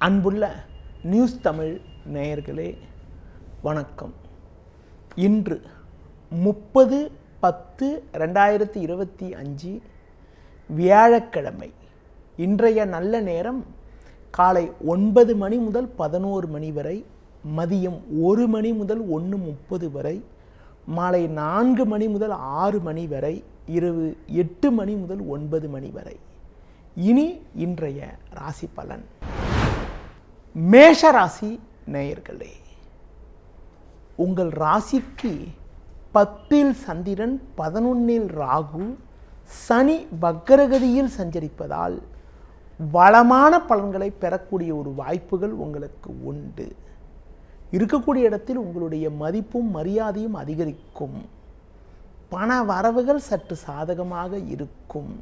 அன்புள்ள நியூஸ் தமிழ் நேயர்களே வணக்கம். இன்று 30/10/2025 வியாழக்கிழமை. இன்றைய நல்ல நேரம் காலை 9 மணி முதல் 11 மணி வரை, மதியம் 1 மணி முதல் 1:30 வரை, மாலை 4 மணி முதல் 6 மணி வரை, இரவு 8 மணி முதல் 9 மணி வரை. இனி இன்றைய ராசி பலன். மேஷ ராசி நேயர்களே, உங்கள் ராசிக்கு 10இல் சந்திரன், 11இல் ராகு, சனி வக்ரகதியில் சஞ்சரிப்பதால் வளமான பலன்களை பெறக்கூடிய ஒரு வாய்ப்புகள் உங்களுக்கு உண்டு. இருக்கக்கூடிய இடத்தில் உங்களுடைய மதிப்பும் மரியாதையும் அதிகரிக்கும். பண வரவுகள் சற்று சாதகமாக இருக்கும்.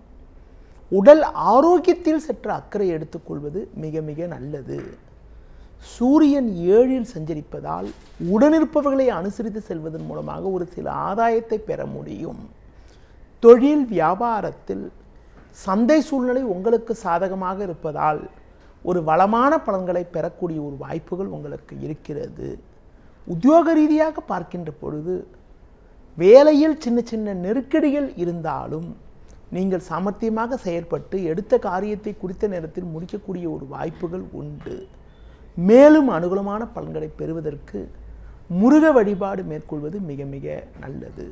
உடல் ஆரோக்கியத்தில் சற்று அக்கறை எடுத்துக்கொள்வது மிக மிக நல்லது. சூரியன் 7இல் சஞ்சரிப்பதால் உடனிருப்பவர்களை அனுசரித்து செல்வதன் மூலமாக ஒரு சில ஆதாயத்தை பெற முடியும். தொழில் வியாபாரத்தில் சந்தை சூழ்நிலை உங்களுக்கு சாதகமாக இருப்பதால் ஒரு வளமான பலன்களை பெறக்கூடிய ஒரு வாய்ப்புகள் உங்களுக்கு இருக்கிறது. உத்தியோக ரீதியாக பார்க்கின்ற பொழுது வேலையில் சின்ன சின்ன நெருக்கடிகள் இருந்தாலும் நீங்கள் சாமர்த்தியமாக செயற்பட்டு எடுத்த காரியத்தை குறித்த நேரத்தில் முடிக்கக்கூடிய ஒரு வாய்ப்புகள் உண்டு. மேலும் அனுகூலமான பலன்களை பெறுவதற்கு முருக வழிபாடு மேற்கொள்வது மிக மிக நல்லது.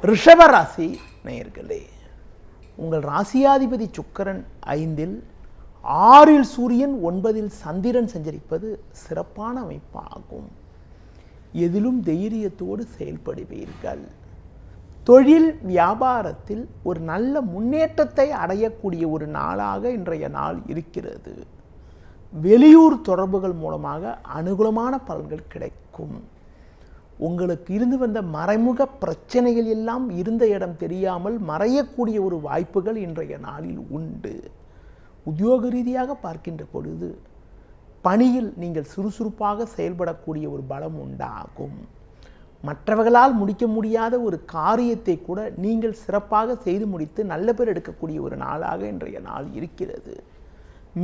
ரிஷப ராசி நேயர்களே, உங்கள் ராசியாதிபதி சுக்கிரன் 5இல், 6இல் சூரியன், 9இல் சந்திரன் சஞ்சரிப்பது சிறப்பான அமைப்பாகும். எதிலும் தைரியத்தோடு செயல்படுவீர்கள். தொழில் வியாபாரத்தில் ஒரு நல்ல முன்னேற்றத்தை அடையக்கூடிய ஒரு நாளாக இன்றைய நாள் இருக்கிறது. வெளியூர் தொடர்புகள் மூலமாக அனுகூலமான பலன்கள் கிடைக்கும். உங்களுக்கு இருந்து வந்த மறைமுக பிரச்சனைகள் எல்லாம் இருந்த இடம் தெரியாமல் மறையக்கூடிய ஒரு வாய்ப்புகள் இன்றைய நாளில் உண்டு. உத்தியோக ரீதியாக பார்க்கின்ற பொழுது பணியில் நீங்கள் சுறுசுறுப்பாக செயல்படக்கூடிய ஒரு பலம் உண்டாகும். மற்றவர்களால் முடிக்க முடியாத ஒரு காரியத்தை கூட நீங்கள் சிறப்பாக செய்து முடித்து நல்ல பேர் எடுக்கக்கூடிய ஒரு நாளாக இன்றைய நாள் இருக்கிறது.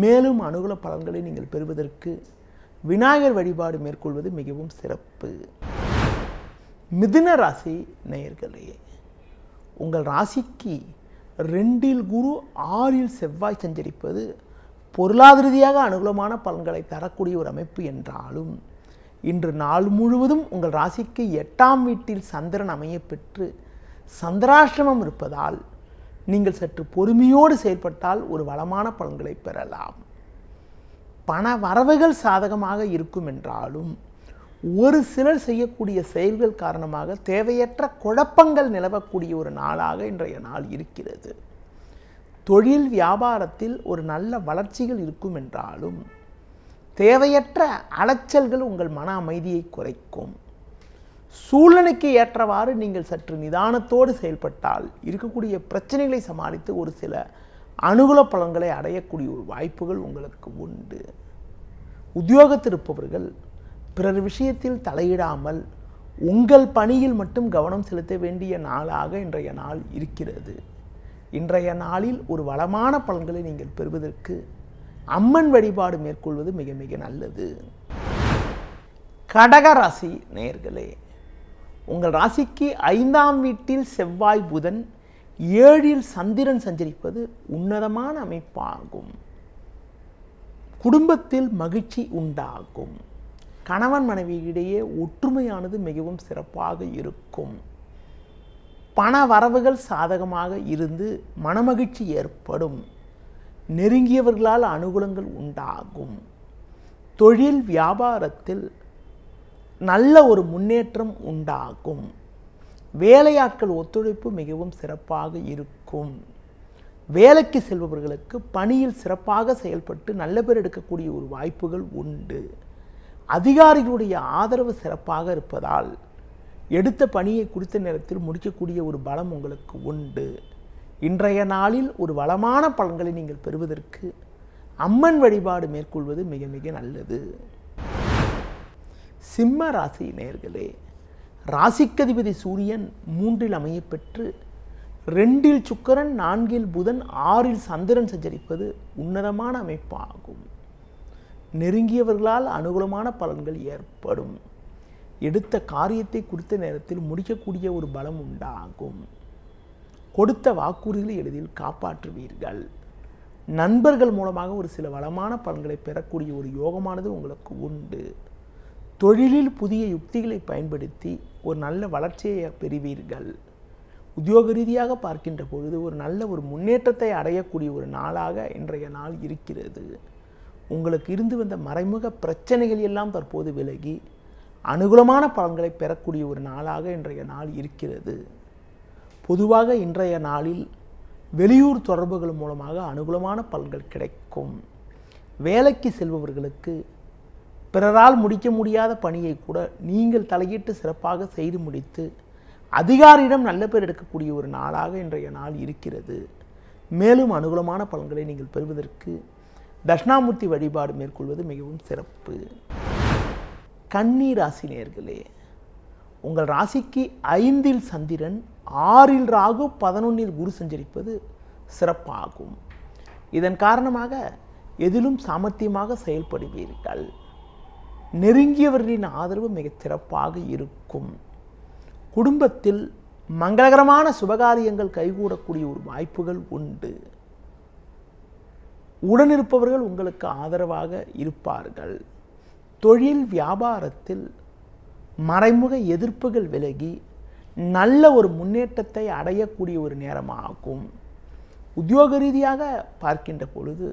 மேலும் அனுகூல பலன்களை நீங்கள் பெறுவதற்கு விநாயகர் வழிபாடு மேற்கொள்வது மிகவும் சிறப்பு. மிதுன ராசி நேயர்களே, உங்கள் ராசிக்கு 2இல் குரு, 6இல் செவ்வாய் சஞ்சரிப்பது பொருளாதார ரீதியாக அனுகூலமான பலன்களை தரக்கூடிய ஒரு அமைப்பு என்றாலும், இன்று நாள் முழுவதும் உங்கள் ராசிக்கு 8ஆம் வீட்டில் சந்திரன் அமையப்பெற்று சந்திராஷ்டமம் இருப்பதால் நீங்கள் சற்று பொறுமையோடு செயல்பட்டால் ஒரு வளமான பலன்களை பெறலாம். பண வரவுகள் சாதகமாக இருக்கும் என்றாலும் ஒரு சிலர் செய்யக்கூடிய செயல்கள் காரணமாக தேவையற்ற குழப்பங்கள் நிலவக்கூடிய ஒரு நாளாக இன்றைய நாள் இருக்கிறது. தொழில் வியாபாரத்தில் ஒரு நல்ல வளர்ச்சிகள் இருக்கும் என்றாலும் தேவையற்ற அலைச்சல்கள் உங்கள் மன அமைதியை குறைக்கும். சூழ்நிலைக்கு ஏற்றவாறு நீங்கள் சற்று நிதானத்தோடு செயல்பட்டால் இருக்கக்கூடிய பிரச்சனைகளை சமாளித்து ஒரு சில அனுகூல பலன்களை அடையக்கூடிய ஒரு வாய்ப்புகள் உங்களுக்கு உண்டு. உத்தியோகத்தில் இருப்பவர்கள் பிறர் விஷயத்தில் தலையிடாமல் உங்கள் பணியில் மட்டும் கவனம் செலுத்த வேண்டிய நாளாக இன்றைய நாள் இருக்கிறது. இன்றைய நாளில் ஒரு வளமான பலன்களை நீங்கள் பெறுவதற்கு அம்மன் வழிபாடு மேற்கொள்வது மிக மிக நல்லது. கடக ராசி நேயர்களே, உங்கள் ராசிக்கு 5ஆம் வீட்டில் செவ்வாய், புதன், 7இல் சந்திரன் சஞ்சரிப்பது உன்னதமான அமைப்பாகும். குடும்பத்தில் மகிழ்ச்சி உண்டாகும். கணவன் மனைவியிடையே ஒற்றுமையானது மிகவும் சிறப்பாக இருக்கும். பண வரவுகள் சாதகமாக இருந்து மனமகிழ்ச்சி ஏற்படும். நெருங்கியவர்களால் அனுகூலங்கள் உண்டாகும். தொழில் வியாபாரத்தில் நல்ல ஒரு முன்னேற்றம் உண்டாகும். வேலையாட்கள் ஒத்துழைப்பு மிகவும் சிறப்பாக இருக்கும். வேலைக்கு செல்பவர்களுக்கு பணியில் சிறப்பாக செயல்பட்டு நல்ல பேர் எடுக்கக்கூடிய ஒரு வாய்ப்புகள் உண்டு. அதிகாரிகளுடைய ஆதரவு சிறப்பாக இருப்பதால் எடுத்த பணியை குறித்த நேரத்தில் முடிக்கக்கூடிய ஒரு பலம் உங்களுக்கு உண்டு. இன்றைய நாளில் ஒரு வளமான பலன்களை நீங்கள் பெறுவதற்கு அம்மன் வழிபாடு மேற்கொள்வது மிக மிக நல்லது. சிம்ம ராசி நேயர்களே, ராசிக்கதிபதி சூரியன் 3இல் அமையப்பெற்று 2இல் சுக்கிரன், 4இல் புதன், 6இல் சந்திரன் சஞ்சரிப்பது உன்னதமான அமைப்பாகும். நெருங்கியவர்களால் அனுகூலமான பலன்கள் ஏற்படும். எடுத்த காரியத்தை குறித்த நேரத்தில் முடிக்கக்கூடிய ஒரு பலம் உண்டாகும். கொடுத்த வாக்குறுதிகளை எளிதில் காப்பாற்றுவீர்கள். நண்பர்கள் மூலமாக ஒரு சில வளமான பலன்களை பெறக்கூடிய ஒரு யோகமானது உங்களுக்கு உண்டு. தொழிலில் புதிய யுக்திகளை பயன்படுத்தி ஒரு நல்ல வளர்ச்சியை பெறுவீர்கள். உத்தியோக ரீதியாக பார்க்கின்ற பொழுது ஒரு நல்ல ஒரு முன்னேற்றத்தை அடையக்கூடிய ஒரு நாளாக இன்றைய நாள் இருக்கிறது. உங்களுக்கு இருந்து வந்த மறைமுக பிரச்சனைகள் எல்லாம் தற்போது விலகி அனுகூலமான பலன்களை பெறக்கூடிய ஒரு நாளாக இன்றைய நாள் இருக்கிறது. பொதுவாக இன்றைய நாளில் வெளியூர் தொடர்புகள் மூலமாக அனுகூலமான பலன்கள் கிடைக்கும். வேலைக்கு செல்பவர்களுக்கு பிறரால் முடிக்க முடியாத பணியை கூட நீங்கள் தலையிட்டு சிறப்பாக செய்து முடித்து அதிகாரியிடம் நல்ல பேர் எடுக்கக்கூடிய ஒரு நாளாக இன்றைய நாள் இருக்கிறது. மேலும் அனுகூலமான பலன்களை நீங்கள் பெறுவதற்கு தட்சிணாமூர்த்தி வழிபாடு மேற்கொள்வது மிகவும் சிறப்பு. கன்னி ராசி நேயர்களே, உங்கள் ராசிக்கு 5இல் சந்திரன், 6இல் ராகு, 11இல் குரு சஞ்சரிப்பது சிறப்பாகும். இதன் காரணமாக எதிலும் சாமர்த்தியமாக செயல்படுவீர்கள். நெருங்கியவர்களின் ஆதரவு மிக சிறப்பாக இருக்கும். குடும்பத்தில் மங்களகரமான சுபகாரியங்கள் கைகூடக்கூடிய ஒரு வாய்ப்புகள் உண்டு. உடனிருப்பவர்கள் உங்களுக்கு ஆதரவாக இருப்பார்கள். தொழில் வியாபாரத்தில் மறைமுக எதிர்ப்புகள் விலகி நல்ல ஒரு முன்னேற்றத்தை அடையக்கூடிய ஒரு நேரமாகும். உத்தியோக ரீதியாக பார்க்கின்ற பொழுது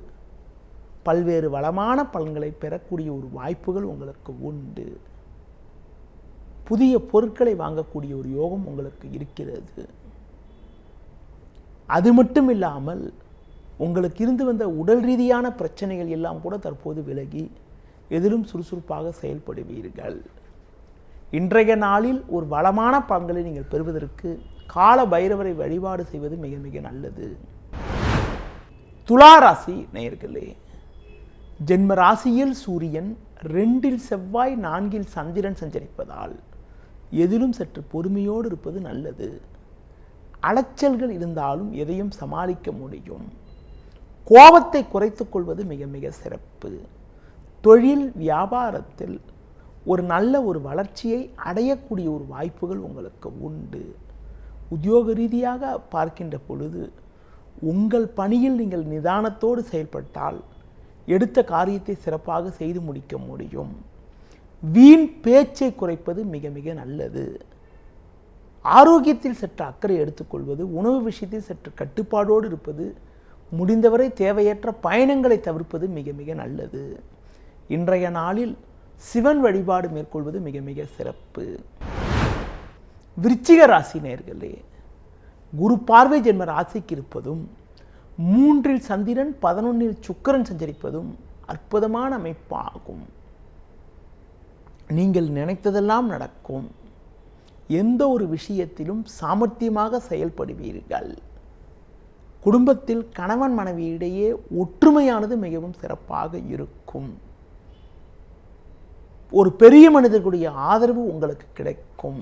பல்வேறு வளமான பலன்களை பெறக்கூடிய ஒரு வாய்ப்புகள் உங்களுக்கு உண்டு. புதிய பொருட்களை வாங்கக்கூடிய ஒரு யோகம் உங்களுக்கு இருக்கிறது. அது மட்டும் இல்லாமல் உங்களுக்கு இருந்து வந்த உடல் ரீதியான பிரச்சனைகள் எல்லாம் கூட தற்போது விலகி எதிலும் சுறுசுறுப்பாக செயல்படுவீர்கள். இன்றைய நாளில் ஒரு வளமான பலன்களை நீங்கள் பெறுவதற்கு கால பைரவரை வழிபாடு செய்வது மிக மிக நல்லது. துலா ராசி நேயர்களே, ஜென்ம ராசியில் சூரியன், 2இல் செவ்வாய், 4இல் சந்திரன் சஞ்சரிப்பதால் எதிலும் சற்று பொறுமையோடு இருப்பது நல்லது. அலைச்சல்கள் இருந்தாலும் எதையும் சமாளிக்க முடியும். கோபத்தை குறைத்துக் கொள்வது மிக மிக சிறப்பு. தொழில் வியாபாரத்தில் ஒரு நல்ல ஒரு வளர்ச்சியை அடையக்கூடிய ஒரு வாய்ப்புகள் உங்களுக்கு உண்டு. உத்தியோக ரீதியாக பார்க்கின்ற பொழுது உங்கள் பணியில் நீங்கள் நிதானத்தோடு செயல்பட்டால் எடுத்த காரியத்தை சிறப்பாக செய்து முடிக்க முடியும். வீண் பேச்சை குறைப்பது மிக மிக நல்லது. ஆரோக்கியத்தில் சற்று அக்கறை எடுத்துக்கொள்வது, உணவு விஷயத்தில் சற்று கட்டுப்பாடோடு இருப்பது, முடிந்தவரை தேவையற்ற பயணங்களை தவிர்ப்பது மிக மிக நல்லது. இன்றைய நாளில் சிவன் வழிபாடு மேற்கொள்வது மிக மிக சிறப்பு. விருச்சிக ராசி நேயர்களே, குரு பார்வை ஜென்ம ராசிக்கு இருப்பதும் 3இல் சந்திரன், 11இல் சுக்கிரன் சஞ்சரிப்பதும் அற்புதமான அமைப்பாகும். நீங்கள் நினைத்ததெல்லாம் நடக்கும். எந்த ஒரு விஷயத்திலும் சாமர்த்தியமாக செயல்படுவீர்கள். குடும்பத்தில் கணவன் மனைவியிடையே ஒற்றுமையானது மிகவும் சிறப்பாக இருக்கும். ஒரு பெரிய மனிதர்களுடைய ஆதரவு உங்களுக்கு கிடைக்கும்.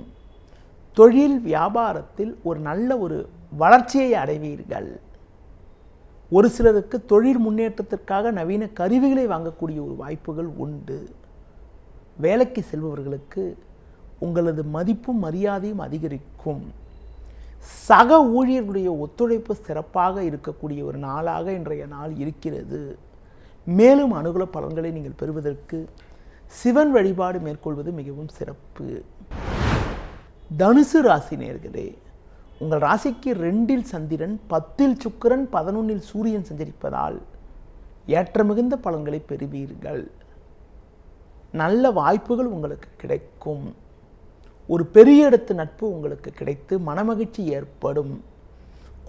தொழில் வியாபாரத்தில் ஒரு நல்ல ஒரு வளர்ச்சியை அடைவீர்கள். ஒரு சிலருக்கு தொழில் முன்னேற்றத்திற்காக நவீன கருவிகளை வாங்கக்கூடிய ஒரு வாய்ப்புகள் உண்டு. வேலைக்கு செல்பவர்களுக்கு உங்களது மதிப்பும் மரியாதையும் அதிகரிக்கும். சக ஊழியர்களுடைய ஒத்துழைப்பு சிறப்பாக இருக்கக்கூடிய ஒரு நாளாக இன்றைய நாள் இருக்கிறது. மேலும் அனுகூல பலன்களை நீங்கள் பெறுவதற்கு சிவன் வழிபாடு மேற்கொள்வது மிகவும் சிறப்பு. தனுசு ராசி நேயர்களே, உங்கள் ராசிக்கு 2இல் சந்திரன், 10இல் சுக்கிரன், 11இல் சூரியன் சஞ்சரிப்பதால் ஏற்ற மிகுந்த பலன்களை பெறுவீர்கள். நல்ல வாய்ப்புகள் உங்களுக்கு கிடைக்கும். ஒரு பெரிய இடத்து நட்பு உங்களுக்கு கிடைத்து மனமகிழ்ச்சி ஏற்படும்.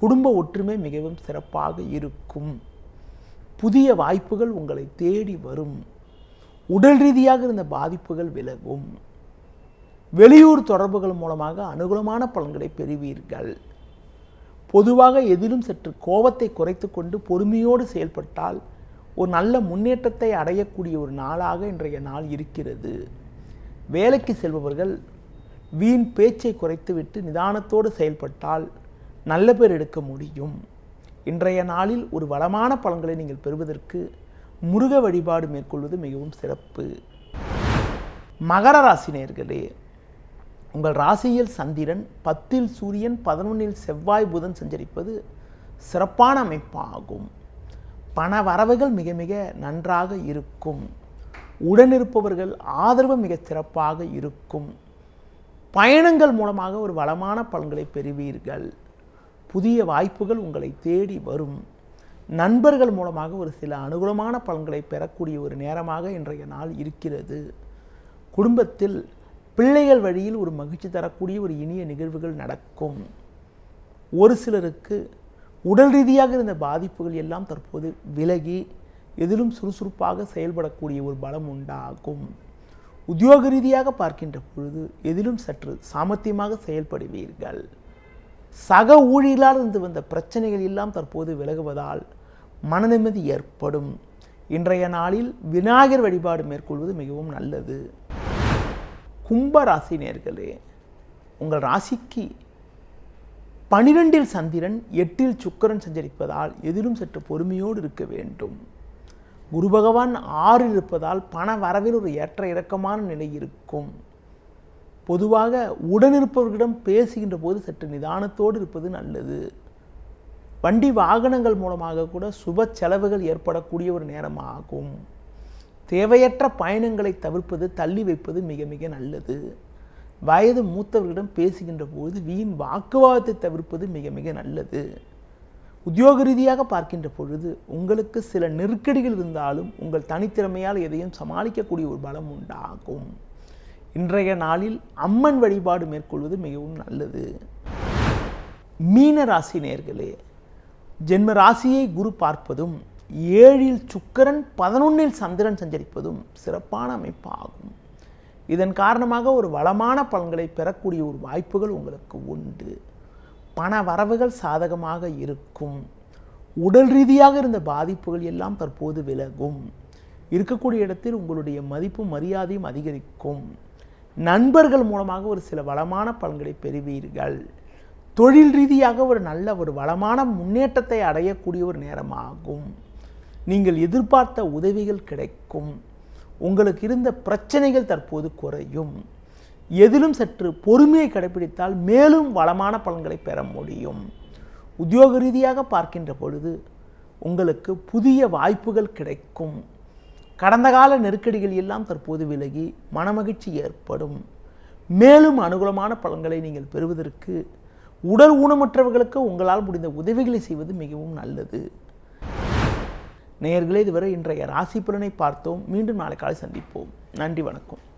குடும்ப ஒற்றுமை மிகவும் சிறப்பாக இருக்கும். புதிய வாய்ப்புகள் உங்களை தேடி வரும். உடல் ரீதியாக இருந்த பாதிப்புகள் விலகும். வெளியூர் தொடர்புகள் மூலமாக அனுகூலமான பலன்களை பெறுவீர்கள். பொதுவாக எதிலும் சற்று கோபத்தை குறைத்து கொண்டு பொறுமையோடு செயல்பட்டால் ஒரு நல்ல முன்னேற்றத்தை அடையக்கூடிய ஒரு நாளாக இன்றைய நாள் இருக்கிறது. வேலைக்கு செல்பவர்கள் வீண் பேச்சை குறைத்துவிட்டு நிதானத்தோடு செயல்பட்டால் நல்ல பேர் எடுக்க முடியும். இன்றைய நாளில் ஒரு வளமான பலன்களை நீங்கள் பெறுவதற்கு முருக வழிபாடு மேற்கொள்வது மிகவும் சிறப்பு. மகர ராசி நேயர்களே, உங்கள் ராசியில் சந்திரன், 10ல் சூரியன், 11ல் செவ்வாய், புதன் சஞ்சரிப்பது சிறப்பான அமைப்பாகும். பண வரவுகள் மிக மிக நன்றாக இருக்கும். உடனிருப்பவர்கள் ஆதரவு மிக சிறப்பாக இருக்கும். பயணங்கள் மூலமாக ஒரு வளமான பலன்களை பெறுவீர்கள். புதிய வாய்ப்புகள் உங்களை தேடி வரும். நண்பர்கள் மூலமாக ஒரு சில அனுகூலமான பலன்களை பெறக்கூடிய ஒரு நேரமாக இன்றைய நாள் இருக்கிறது. குடும்பத்தில் பிள்ளைகள் வழியில் ஒரு மகிழ்ச்சி தரக்கூடிய ஒரு இனிய நிகழ்வுகள் நடக்கும். ஒரு சிலருக்கு உடல் ரீதியாக இருந்த பாதிப்புகள் எல்லாம் தற்போது விலகி எதிலும் சுறுசுறுப்பாக செயல்படக்கூடிய ஒரு பலம் உண்டாகும். உத்தியோக ரீதியாக பார்க்கின்ற பொழுது எதிலும் சற்று சாமர்த்தியமாக செயல்படுவீர்கள். சக ஊழியர்களால் இருந்து வந்த பிரச்சனைகள் எல்லாம் தற்போது விலகுவதால் மனநிம்மதி ஏற்படும். இன்றைய நாளில் விநாயகர் வழிபாடு மேற்கொள்வது மிகவும் நல்லது. கும்ப ராசி நேயர்களே, உங்கள் ராசிக்கு 12ல் சந்திரன், 8ல் சுக்கிரன் சஞ்சரிப்பதால் எதிலும் சற்று பொறுமையோடு இருக்க வேண்டும். குரு பகவான் 6ல் இருப்பதால் பண வரவில் ஒரு ஏற்ற இறக்கமான நிலை இருக்கும். பொதுவாக உடனிருப்பவர்களிடம் பேசுகின்ற போது சற்று நிதானத்தோடு இருப்பது நல்லது. வண்டி வாகனங்கள் மூலமாக கூட சுப செலவுகள் ஏற்படக்கூடிய ஒரு நேரமாகும். தேவையற்ற பயணங்களை தவிர்ப்பது, தள்ளி வைப்பது மிக மிக நல்லது. வயது மூத்தவர்களிடம் பேசுகின்ற போது வீண் வாக்குவாதத்தை தவிர்ப்பது மிக மிக நல்லது. உத்தியோக ரீதியாக பார்க்கின்ற பொழுது உங்களுக்கு சில நெருக்கடிகள் இருந்தாலும் உங்கள் தனித்திறமையால் எதையும் சமாளிக்கக்கூடிய ஒரு பலம் உண்டாகும். இன்றைய நாளில் அம்மன் வழிபாடு மேற்கொள்வது மிகவும் நல்லது. மீன ராசி நேயர்களே, ஜென்ம ராசியை குரு பார்ப்பதும் 7ல் சுக்கிரன், 11ல் சந்திரன் சஞ்சரிப்பதும் சிறப்பான அமைப்பாகும். இதன் காரணமாக ஒரு வளமான பலன்களை பெறக்கூடிய ஒரு வாய்ப்புகள் உங்களுக்கு உண்டு. பண வரவுகள் சாதகமாக இருக்கும். உடல் ரீதியாக இருந்த பாதிப்புகள் எல்லாம் தற்போது விலகும். இருக்கக்கூடிய இடத்தில் உங்களுடைய மதிப்பும் மரியாதையும் அதிகரிக்கும். நண்பர்கள் மூலமாக ஒரு சில வளமான பலன்களை பெறுவீர்கள். தொழில் ரீதியாக ஒரு நல்ல ஒரு வளமான முன்னேற்றத்தை அடையக்கூடிய ஒரு நேரமாகும். நீங்கள் எதிர்பார்த்த உதவிகள் கிடைக்கும். உங்களுக்கு இருந்த பிரச்சனைகள் தற்போது குறையும். எதிலும் சற்று பொறுமையை கடைபிடித்தால் மேலும் வளமான பலன்களை பெற முடியும். உத்தியோக ரீதியாக பார்க்கின்ற பொழுது உங்களுக்கு புதிய வாய்ப்புகள் கிடைக்கும். கடந்த கால நெருக்கடிகள் எல்லாம் தற்போது விலகி மனமகிழ்ச்சி ஏற்படும். மேலும் அனுகூலமான பலன்களை நீங்கள் பெறுவதற்கு உடல் ஊனமற்றவர்களுக்கு உங்களால் முடிந்த உதவிகளை செய்வது மிகவும் நல்லது. நேயர்களே, இதுவரை இன்றைய ராசி பலனை பார்த்தோம். மீண்டும் நாளை காலை சந்திப்போம். நன்றி, வணக்கம்.